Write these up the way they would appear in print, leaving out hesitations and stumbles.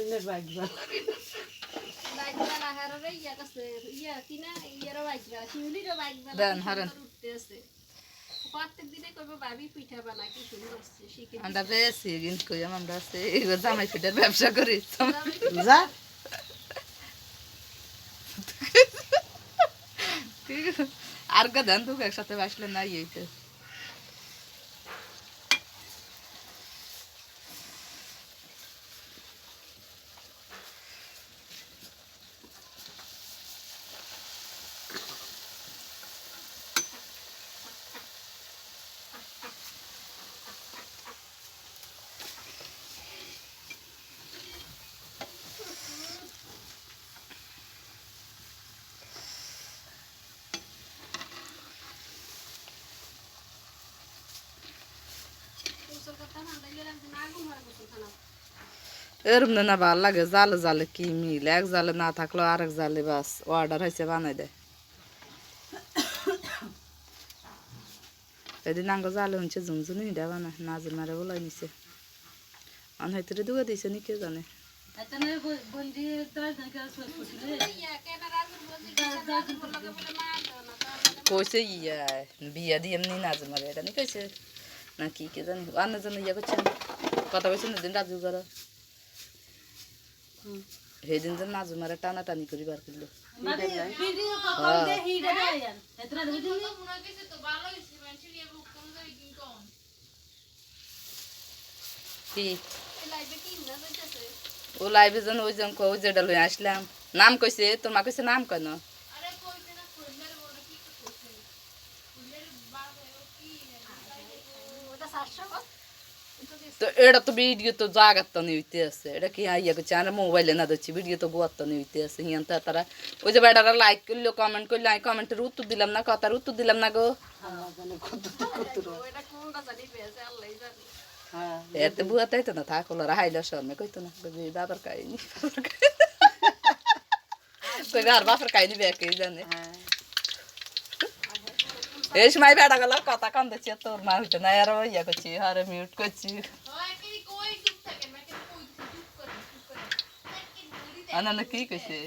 হরিণের বাইক বালা বাইক বালা হারে ইয়া কাছে ইয়া কিনা ইয়ারও বাইক বালা শিউলিরও বাইক বালা দেন হারেন উঠতে আছে প্রত্যেক দিনে কইবো ভাবি পিঠা বানা কি সুন্দর হচ্ছে শিখে আমরা বেশি কিন্তু কই আমরা আছে এগো জামাই পিঠার ব্যবসা করি যা আর গাদান তো একসাথে বাসলে না এইতে এরম না ভাল লাগে জালে জালে কি মিল এক জালে না থাকলো আরেক জালে বাস অর্ডার হয়েছে বানাই দেয় এদিন আঙ্গ জালে হচ্ছে ঝুমঝুনি হিডা বানা নাজির মারে বলাই নিছে আন হয়তো দুগা দিছে নি কে জানে কইছে ইয়া বিয়া দিয়ে এমনি নাজির মারে এটা নি কইছে না কি কে জানি আন্না জানি ইয়া করছে কথা কইছে না দিন রাজু করা সেদিন যে নাজু মারে টানা টানি করি বার করলো ও লাইভে যেন ওই জন ওই যেটা লই আসলাম নাম কইছে তোর মা কইছে নাম কেন তো এটা তো ভিডিও তো জাগাত তো নিতে আছে এটা কি আইয়া করছে আর মোবাইলে না দিচ্ছি ভিডিও তো গোয়াত তো নিতে আছে হিয়ান তো তারা ওই যে বেটারা লাইক করলো কমেন্ট করলো আমি কমেন্টের উত্তর দিলাম না কথার উত্তর দিলাম না গো এতে বুয়া তাইতো না থাক ওরা হাইলা শর্মে কইতো না বাবার কাহিনী কই আর বাবার কাহিনী বেকে জানে এই সময় বেটা গেল কথা কম দিচ্ছে তোর মা হইতো না আর ইয়া করছি আরে মিউট করছি আনা কি কইছে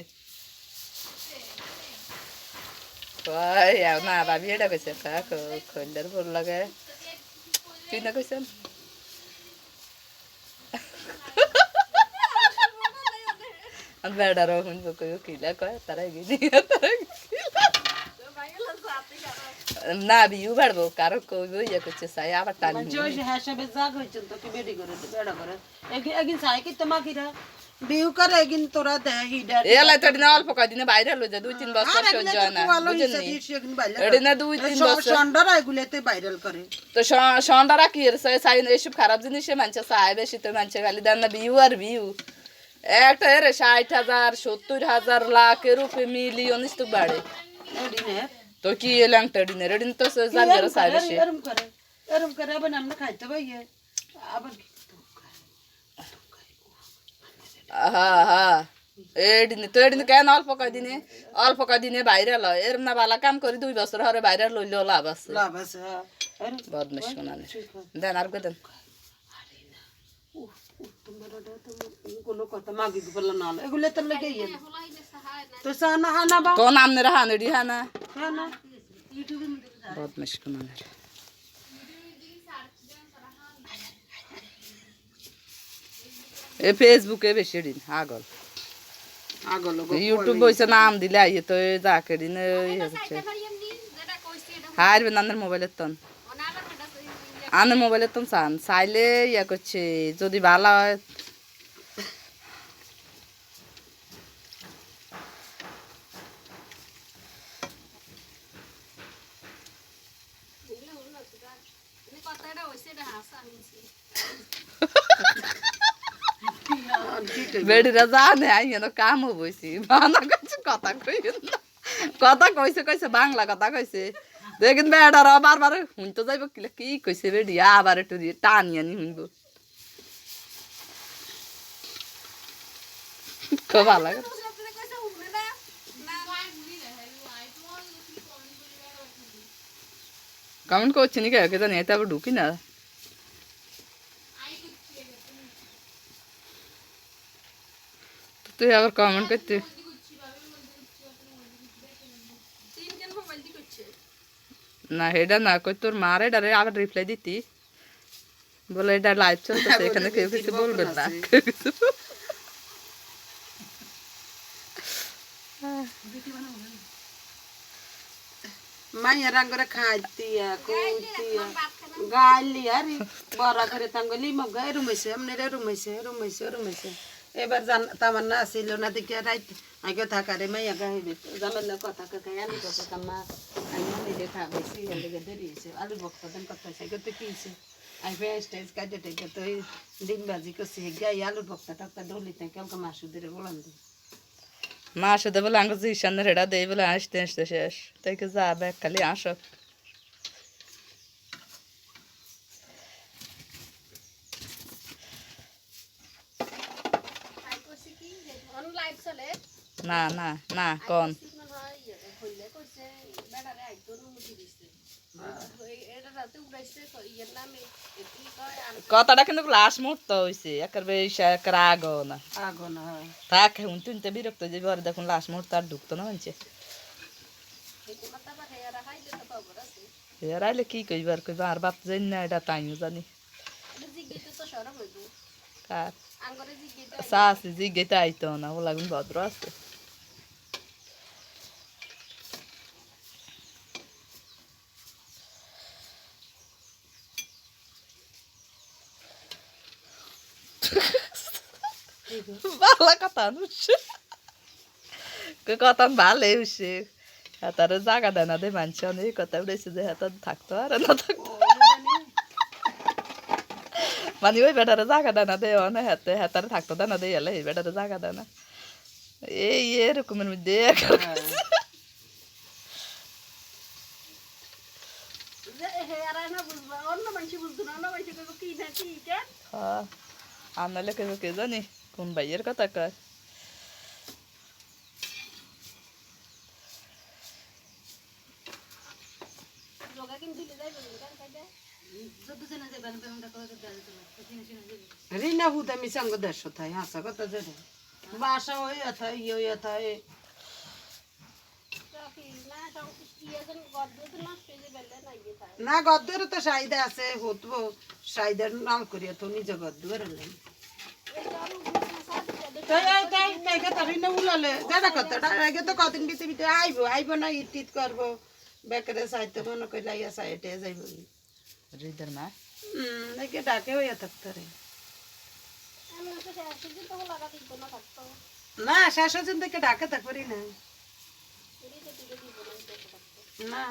কই আর না ভাবি এটা কইছে কাক খন্ডার ভর লাগে কি না কইছেন আর বেড়া রকম কই কিলা কয় তারা গিয়ে তারা না বিউ বাড়বো কারো কইবো ইয়া করছে চাই আবার টানি হিসাবে জাগ হয়েছেন তো কি বেডি করে বেড়া করে একদিন চাই কি তোমাকিরা বিউ করে একদিন তোরা দে হিডা এলাই তো দিন অল্প কয়দিনে বাইরে হলো যে 2-3 বছর সহ্য হয় না বুঝেননি এডি না 2-3 বছর সন্ডারা এগুলাতে ভাইরাল করে তো সন্ডারা কি এর চাই এসব খারাপ জিনিসে মানুষ চায় বেশি তো মানুষ খালি দেন না বিউ আর বিউ একটা এর 60,000 70,000 লাখের উপরে মিলিয়ন তো বাড়ে তো কি ল্যাংটা ডিনের এডিন তো জানজারা চাই বেশি এরম করে আবার আমরা খাইতে পাই আবার হ্যাঁ হ্যাঁ এডিন তো এডিন কেন অল্প কয়দিনে বাইরে লয় এরম না বালা কাম করি 2 বছর হরে বাইরে লইলেও লাভ আছে বদমাশ শোনানে দেন আর দেন কোনো কথা মাগি বলল না এগুলো তো লাগে তো সানা হানা বা তো নাম নে হানেডি হানা হানা বদমাশ শোনানে এ ফেসবুকে বেশি দিন আগল ইউটিউব বইছে নাম দিলে আইয়ে তো যাকে দিন হচ্ছে হারবে নানের মোবাইলের তন আনের মোবাইলের তন চান চাইলে ইয়া করছে যদি ভালো হয় বেড়িরা জানে আইন কাম হইছি বানা কইছে কথা কইছে বাংলা কথা কইছে দেখেন বেড়ার বারবার শুনতে যাইব কিলা কি কইছে বেড়ি আবার একটু টানি আনি শুনব খুব ভালো লাগে কমেন্ট করছি নি কে জানি এতে আবার ঢুকি না তুই আবার কমেন্ট করতে তিন কেন মোবাইল দি করছে না এটা না কই তোর মার এটারে আবার রিপ্লাই দিতি বলে এটা লাইভ চলতেছে এখানে কেউ কিছু বলবেন না কেউ কিছু মাইয়া রাঙ্গরে খাইতিয়া কইতিয়া গালি আরে বড় করে তাঙ্গলি মগ রুমেছে আমনে রুমেছে এবার জান তামান্না আসিল না দেখে রাইত আগে থাকারে মাইয়া গাইবে জামেলা কথা কাকাই আমি কথা কামা আমি নিজে খাবেছি এদিকে ধরিয়েছে আলু বক্তা দেন কথা সাইকে তো কিছে আই ফেস্টেজ কাটে টেকে তো ডিম ভাজি করছি গাই আলু বক্তা টাকা ডলিতে কালকে মাসু ধরে বলান দি মা সাথে বলে আঙ্গ জিসানের এটা দেই বলে আসতে আসতে শেষ তাই কে যাবে খালি আসো আই কইছে কি অন লাইভ চলে না না না কোন মনে হয় হইলে কইছে বেড়ারে আইতো নুটি দিছে এটা রাতে উড়াইছে ইয়ের নামে কি কয় কথাটা কিন্তু লাস্ট মুহূর্ত হয়েছে একেবারে একের আগো না আগো না থাক হুন তুনতে বিরক্ত যে বর দেখুন লাস্ট মুহূর্ত আর ঢুকতো না মানছে কথা পাঠাই আর হাইলে তো খবর আছে এর আইলে কি কইবার কইবা আর বাপ জানি না এটা তাইও জানি এটা জিগিতে তো সরব হইব কার আঙ্গরে জিগিতে সাসি জিগেতে আইতো না ও লাগুন ভদ্র আছে ভালো কথা নুসে কথা ভালো উসে হাতার জায়গা দেয় না দে মানছে অনেক কথা উঠেছে যে হাত থাকতো আর না থাকতো মানে ওই বেটারে জায়গা দেয় না দে অনেক হাতে হাতারে থাকতো দেয় না দে এলে এই বেটারে জায়গা দেয় না এই এরকমের মধ্যে আনালে কেউ কে জানি কোন ভাইয়ের কথা কয় রিনা হুদা মি সঙ্গ দেড়শো থাই হাসা কথা জেনে বাসা হয়ে থাই ইয়ে হয়ে থাই না গদ্দর তো সাইদা আছে হতবো সাইদার নাম করিয়া তো নিজ গদ্দর কদিন বিতে বিতে আইব না ইট করবো বেকারে সাইতে মনে করে লাইয়া সাইটে যাইব হৃদয়ের মা নাকি ডাকে হইয়া থাকতে রে না শেষ দিন থেকে ডাকে থাকবি না না